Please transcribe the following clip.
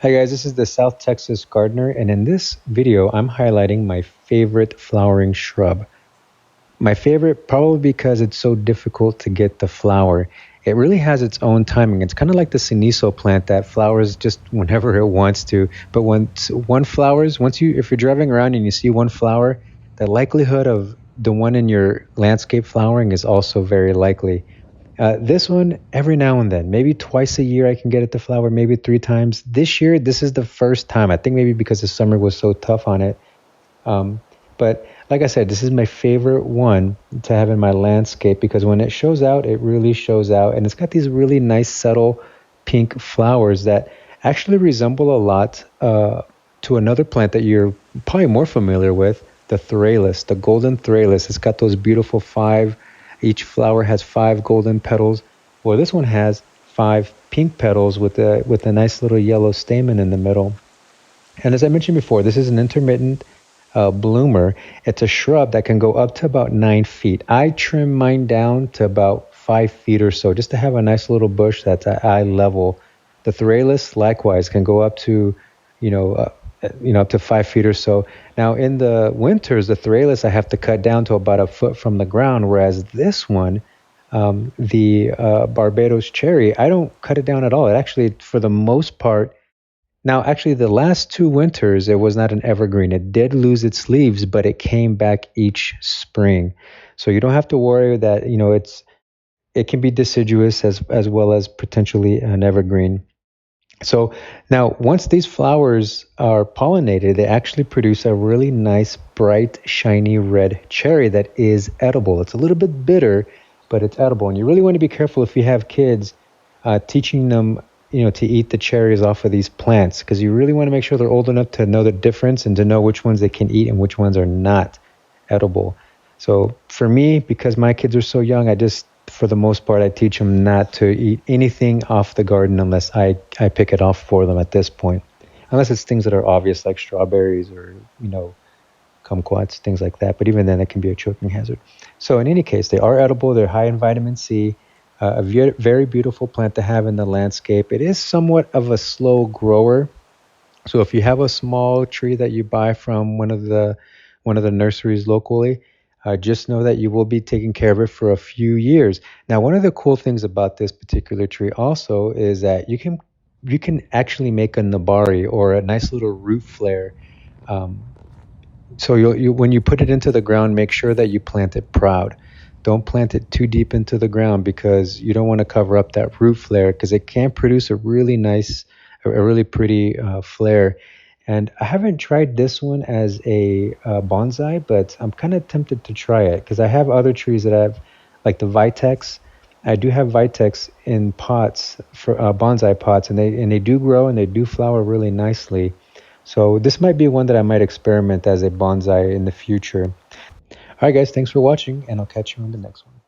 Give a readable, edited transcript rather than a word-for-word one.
Hi guys, this is the South Texas gardener, and in this video I'm highlighting my favorite flowering shrub. My favorite probably because it's so difficult to get the flower. It really has its own timing. It's kind of like the Cenizo plant that flowers just whenever it wants to. But once one flowers, if you're driving around and you see one flower, the likelihood of the one in your landscape flowering is also very likely. This one, every now and then, maybe twice a year, I can get it to flower, maybe three times. This year, this is the first time. I think maybe because the summer was so tough on it. Um, but like I said, this is my favorite one to have in my landscape because when it shows out, it really shows out. And it's got these really nice, subtle pink flowers that actually resemble a lot to another plant that you're probably more familiar with, the Thyrallis, the golden Thyrallis. It's got those beautiful each flower has five golden petals. Well, this one has five pink petals with a nice little yellow stamen in the middle. And as I mentioned before, this is an intermittent bloomer. It's a shrub that can go up to about 9 feet. I trim mine down to about 5 feet or so, just to have a nice little bush that's at eye level. The Thyrallis likewise can go up to, up to 5 feet or so. Now in the winters, the Thyrallis I have to cut down to about a foot from the ground, whereas this one, the Barbados Cherry, I don't cut it down at all. It actually, for the most part, now actually the last 2 winters, it was not an evergreen. It did lose its leaves, but it came back each spring. So you don't have to worry that, it can be deciduous as well as potentially an evergreen. So now, once these flowers are pollinated, they actually produce a really nice, bright, shiny red cherry that is edible. It's a little bit bitter, but it's edible. And you really want to be careful if you have kids, teaching them, to eat the cherries off of these plants, because you really want to make sure they're old enough to know the difference and to know which ones they can eat and which ones are not edible. So for me, because my kids are so young, for the most part, I teach them not to eat anything off the garden unless I pick it off for them at this point. Unless it's things that are obvious like strawberries or, kumquats, things like that. But even then, it can be a choking hazard. So in any case, they are edible. They're high in vitamin C. A very beautiful plant to have in the landscape. It is somewhat of a slow grower. So if you have a small tree that you buy from one of the nurseries locally, just know that you will be taking care of it for a few years. Now, one of the cool things about this particular tree also is that you can actually make a nabari or a nice little root flare. So when you put it into the ground, make sure that you plant it proud. Don't plant it too deep into the ground because you don't want to cover up that root flare because it can produce a really pretty flare. And I haven't tried this one as a bonsai, but I'm kind of tempted to try it because I have other trees that I've, like the Vitex. I do have Vitex in pots for bonsai pots, and they do grow and they do flower really nicely. So this might be one that I might experiment as a bonsai in the future. All right, guys, thanks for watching, and I'll catch you on the next one.